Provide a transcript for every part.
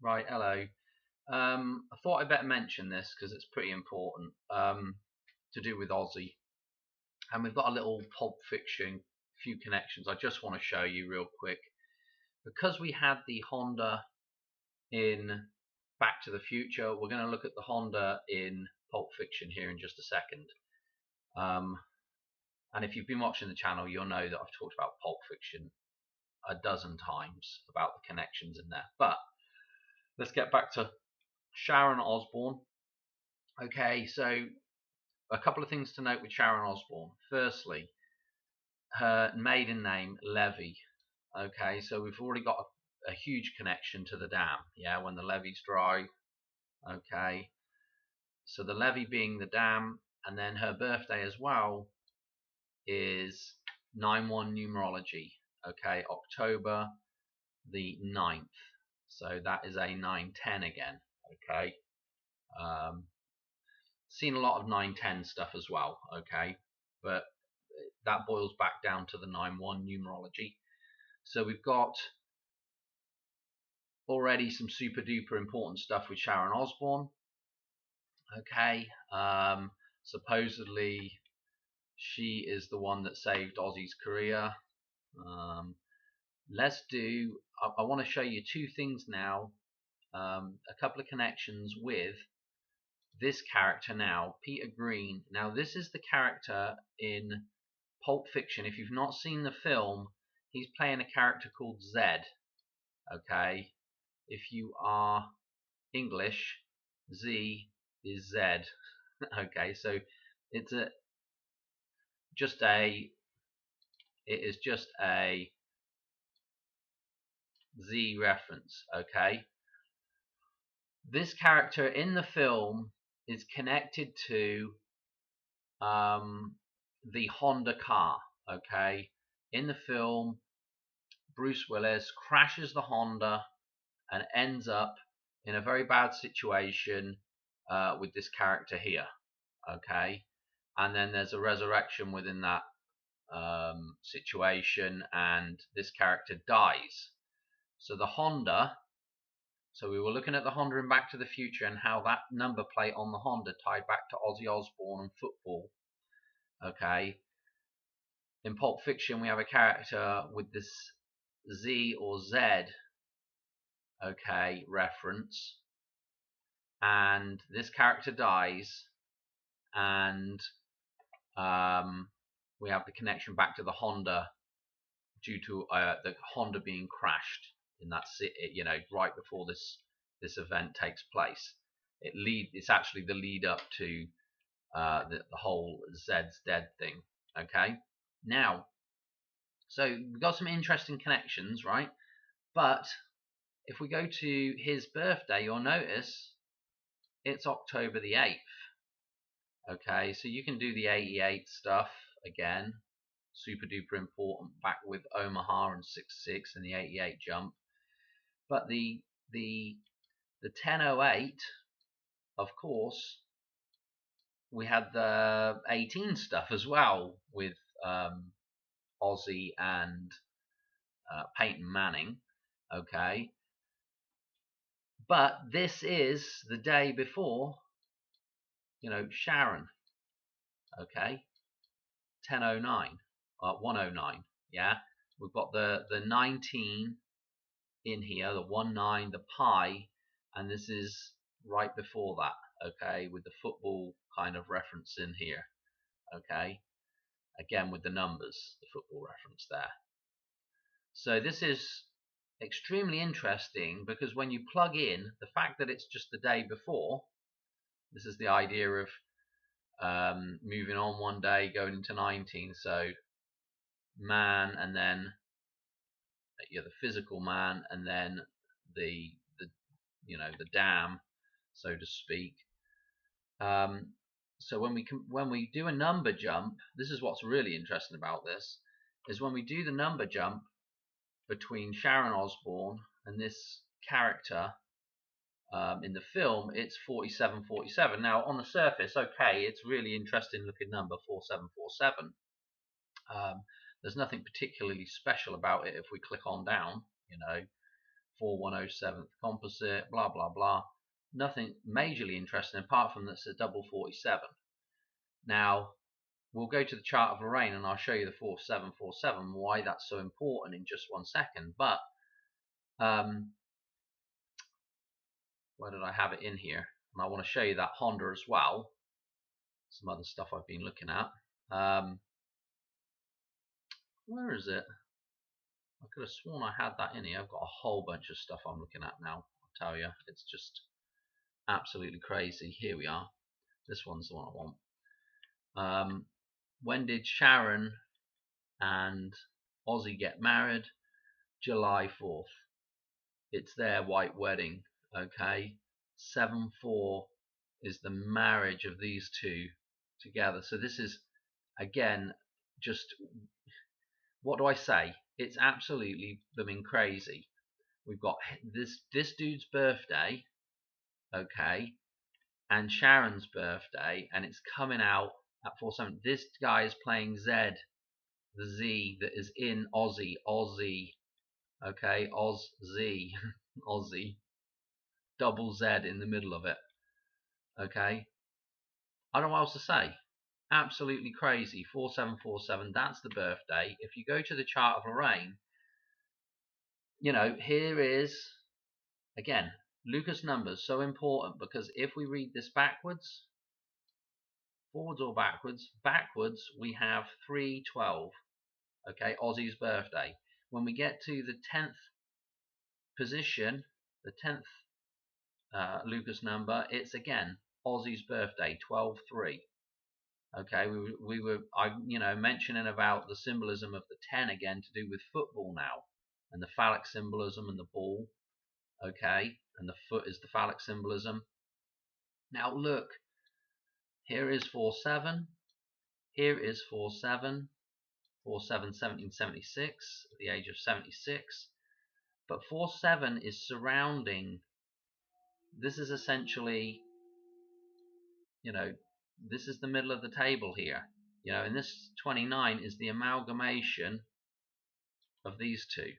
Right, hello. I thought I'd better mention this because it's pretty important to do with Aussie. And we've got a little Pulp Fiction, few connections I just want to show you real quick. Because we had the Honda in Back to the Future, we're going to look at the Honda in Pulp Fiction here in just a second. And if you've been watching the channel, you'll know that I've talked about Pulp Fiction a dozen times about the connections in there. But let's get back to Sharon Osbourne. Okay, so a couple of things to note with Sharon Osbourne. Firstly, her maiden name, Levy. Okay, so we've already got a huge connection to the dam, yeah, when the levee's dry. Okay, so the levee being the dam, and then her birthday as well is 9/1 numerology. Okay, October the 9th. So that is a 9/10 again. Okay, seen a lot of 9/10 stuff as well. Okay, but that boils back down to the 9/1 numerology. So we've got already some super duper important stuff with Sharon Osbourne. Okay, supposedly she is the one that saved Ozzy's career. Let's do, I want to show you two things now, a couple of connections with this character now, Peter Green. Now this is the character in Pulp Fiction. If you've not seen the film, he's playing a character called Zed. Okay, if you are English, Z is Z. Okay, so it's it is just a Z reference. Okay, this character in the film is connected to the Honda car. Okay, in the film, Bruce Willis crashes the Honda and ends up in a very bad situation with this character here. Okay, and then there's a resurrection within that situation, and this character dies. So the Honda, so we were looking at the Honda in Back to the Future and how that number plate on the Honda tied back to Ozzy Osbourne and football. Okay, in Pulp Fiction we have a character with this Z or Z, okay, reference, and this character dies, and we have the connection back to the Honda due to the Honda being crashed in that city, you know, right before this event takes place. It's actually the lead up to the whole Zed's dead thing. Okay, now, so we've got some interesting connections, right? But if we go to his birthday, you'll notice it's October the 8th. Okay, so you can do the 88 stuff again, super duper important, back with Omaha and 6-6 and the 88 jump. But the 1008, of course, we had the 18 stuff as well with Ozzy and Peyton Manning. Okay, but this is the day before, you know, Sharon. Okay, 1009, 109. Yeah, we've got the 19 in here, the 19, the pi, and this is right before that. Okay, with the football kind of reference in here. Okay, again with the numbers, the football reference there. So this is extremely interesting because when you plug in the fact that it's just the day before, this is the idea of moving on one day, going into 19. So man, and then the physical man, and then the you know, the dam, so to speak. So when we do a number jump, this is what's really interesting about this, is when we do the number jump between Sharon Osbourne and this character in the film, it's 4747. Now on the surface, okay, it's really interesting looking number 4747. There's nothing particularly special about it if we click on down, you know, 4107th composite, blah blah blah. Nothing majorly interesting apart from that's a double 47. Now we'll go to the chart of Lorraine and I'll show you the 4747, why that's so important in just 1 second. But where did I have it in here? And I want to show you that Honda as well. Some other stuff I've been looking at. Where is it? I could have sworn I had that in here. I've got a whole bunch of stuff I'm looking at now. I'll tell you, it's just absolutely crazy. Here we are. This one's the one I want. When did Sharon and Ozzy get married? July 4th. It's their white wedding. Okay, 7/4 is the marriage of these two together. So this is, again, just, what do I say? It's absolutely blooming crazy. We've got this dude's birthday, okay, and Sharon's birthday, and it's coming out at 4/7. This guy is playing Z, the Z that is in Aussie, okay, Oz-Z, Aussie, double Z in the middle of it, okay. I don't know what else to say. Absolutely crazy. 4747, that's the birthday. If you go to the chart of Lorraine, you know, here is, again, Lucas numbers, so important, because if we read this backwards, forwards or backwards, we have 312, okay, Ozzy's birthday. When we get to the 10th position, the 10th Lucas number, it's again Ozzy's birthday, 12/3. Okay, we were mentioning about the symbolism of the 10 again to do with football now, and the phallic symbolism and the ball, okay, and the foot is the phallic symbolism. Now look, here is 47, here is 47, 1776, at the age of 76, but 47 is surrounding, this is essentially, this is the middle of the table here, and this 29 is the amalgamation of these two.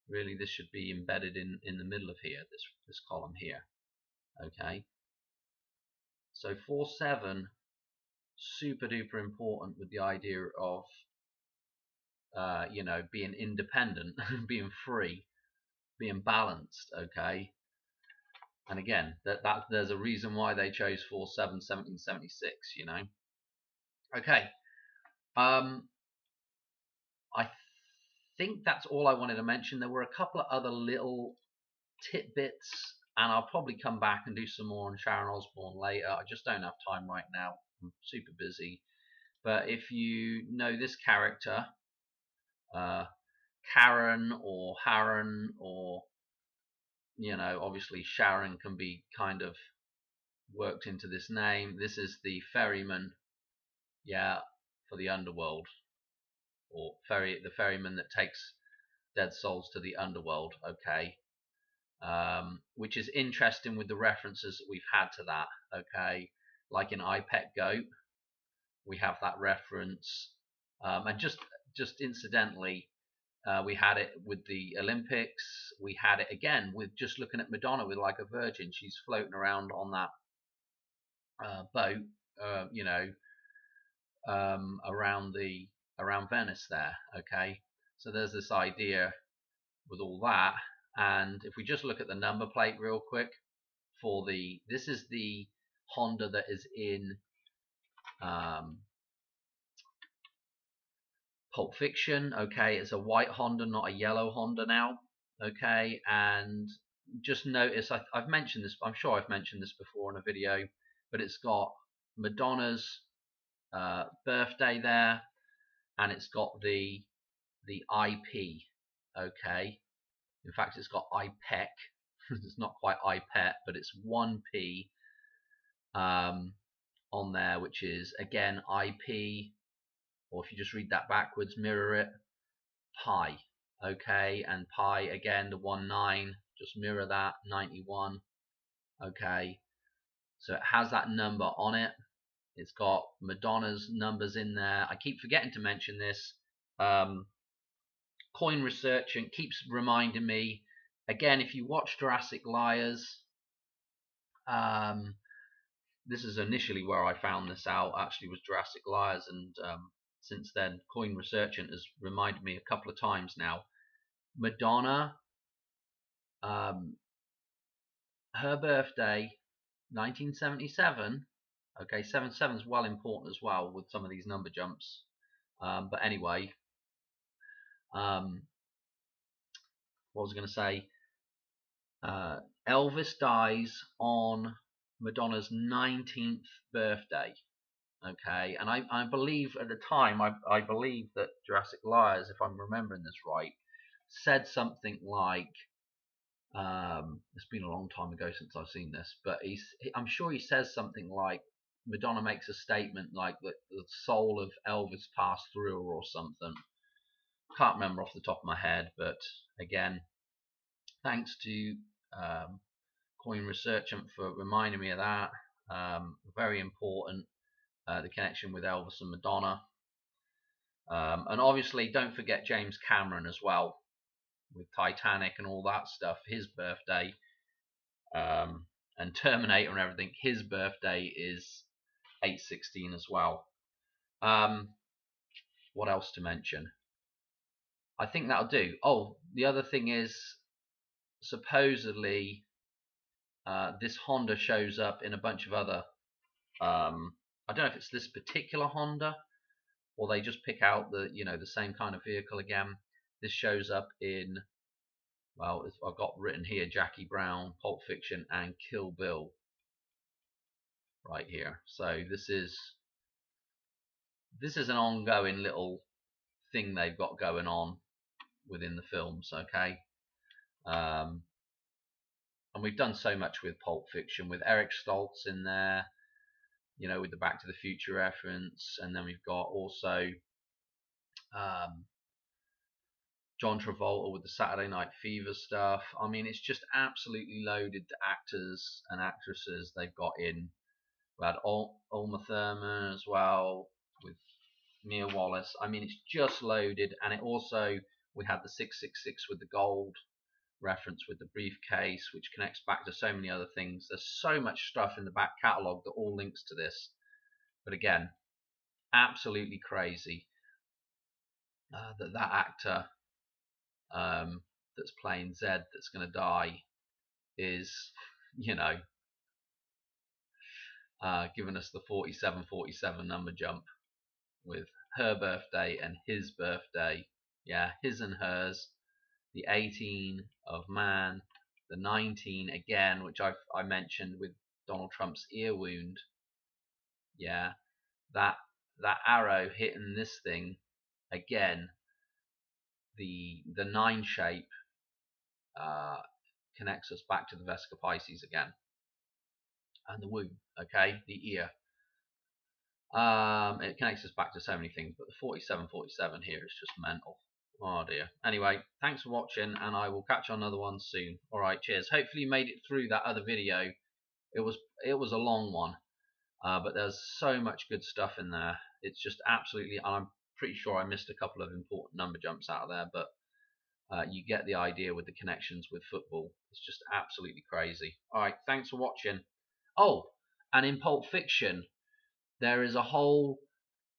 Really, this should be embedded in the middle of here, this column here, okay. So 47, super duper important with the idea of being independent, being free, being balanced, okay. And again, that there's a reason why they chose 47 1776, okay. I think that's all I wanted to mention. There were a couple of other little tidbits, and I'll probably come back and do some more on Sharon Osbourne later. I just don't have time right now. I'm super busy. But if you know this character, Karen or Haran, or obviously Sharon can be kind of worked into this name. This is the ferryman, for the underworld, or the ferryman that takes dead souls to the underworld, okay. Which is interesting with the references that we've had to that, okay. Like in I Pet Goat, we have that reference, and just incidentally, we had it with the Olympics. We had it again with just looking at Madonna with like a virgin. She's floating around on that boat, around Venice there. Okay, so there's this idea with all that. And if we just look at the number plate real quick for this is the Honda that is in Pulp Fiction, okay. It's a white Honda, not a yellow Honda now, okay. And just notice, I've mentioned this, I'm sure I've mentioned this before in a video, but it's got Madonna's birthday there, and it's got the IP, okay. In fact, it's got IPEC. It's not quite IPET, but it's 1P on there, which is again IP, or if you just read that backwards, mirror it, pi, okay. And pi again, the 19, just mirror that, 91, okay. So it has that number on it. It's got Madonna's numbers in there. I keep forgetting to mention this. Coin Research and keeps reminding me, again, if you watch Jurassic Liars, this is initially where I found this out, actually, was Jurassic Liars, and since then, Coin Researchant has reminded me a couple of times now. Madonna, her birthday, 1977. Okay, 77 is well important as well with some of these number jumps. But anyway, what was I going to say? Elvis dies on Madonna's 19th birthday. Okay, and I believe at the time, I believe that Jurassic Liars, if I'm remembering this right, said something like, it's been a long time ago since I've seen this, but I'm sure he says something like, Madonna makes a statement like that the soul of Elvis passed through her or something. Can't remember off the top of my head, but again, thanks to Coin Researchant for reminding me of that. Very important, the connection with Elvis and Madonna. And obviously, don't forget James Cameron as well, with Titanic and all that stuff. His birthday, and Terminator and everything. His birthday is 8/16 as well. What else to mention? I think that'll do. Oh, the other thing is, supposedly, this Honda shows up in a bunch of other. I don't know if it's this particular Honda, or they just pick out the the same kind of vehicle again. This shows up in, well, I've got written here, Jackie Brown, Pulp Fiction, and Kill Bill, right here. So this is an ongoing little thing they've got going on within the films. Okay, and we've done so much with Pulp Fiction, with Eric Stoltz in there, with the Back to the Future reference, and then we've got also John Travolta with the Saturday Night Fever stuff. I mean, it's just absolutely loaded, the actors and actresses they've got in. We had Uma Thurman as well, with Mia Wallace. I mean, it's just loaded, and it also, we had the 666 with the gold reference with the briefcase, which connects back to so many other things. There's so much stuff in the back catalogue that all links to this. But again, absolutely crazy that actor that's playing Zed, that's going to die, is giving us the 4747 number jump with her birthday and his birthday. Yeah, his and hers. The 18 of man, the 19 again, which I mentioned with Donald Trump's ear wound. Yeah, that arrow hitting this thing again. The 9 shape connects us back to the Vesica Pisces again, and the womb. Okay, the ear. It connects us back to so many things, but the 4747 here is just mental. Oh dear. Anyway, thanks for watching, and I will catch you on another one soon. Alright, cheers. Hopefully you made it through that other video. It was a long one, but there's so much good stuff in there. It's just absolutely, I'm pretty sure I missed a couple of important number jumps out of there, but you get the idea with the connections with football. It's just absolutely crazy. Alright, thanks for watching. Oh, and in Pulp Fiction, there is a whole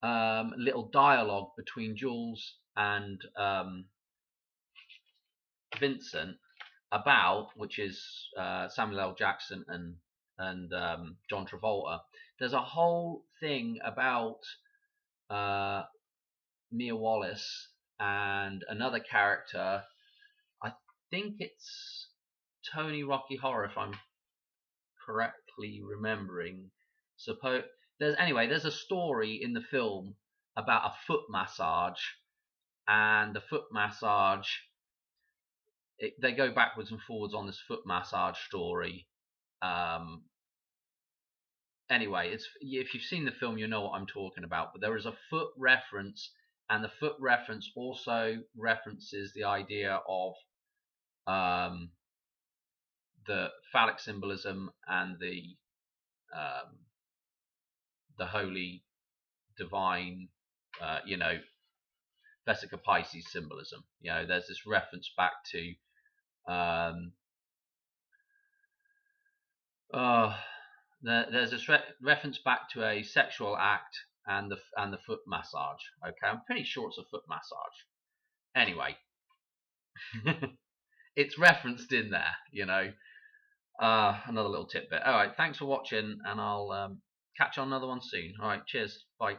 little dialogue between Jules and Vincent about, which is Samuel L. Jackson and John Travolta. There's a whole thing about Mia Wallace and another character. I think it's Tony Rocky Horror, if I'm correctly remembering. There's a story in the film about a foot massage, and the foot massage, they go backwards and forwards on this foot massage story. Anyway, if you've seen the film, you know what I'm talking about. But there is a foot reference, and the foot reference also references the idea of the phallic symbolism and the holy, divine, Vesica Pisces symbolism. There's this reference back to Um, there's a reference back to a sexual act and the foot massage. Okay, I'm pretty sure it's a foot massage. Anyway, it's referenced in there, you know. Another little tidbit. All right, thanks for watching, and I'll catch you on another one soon. All right, cheers, bye.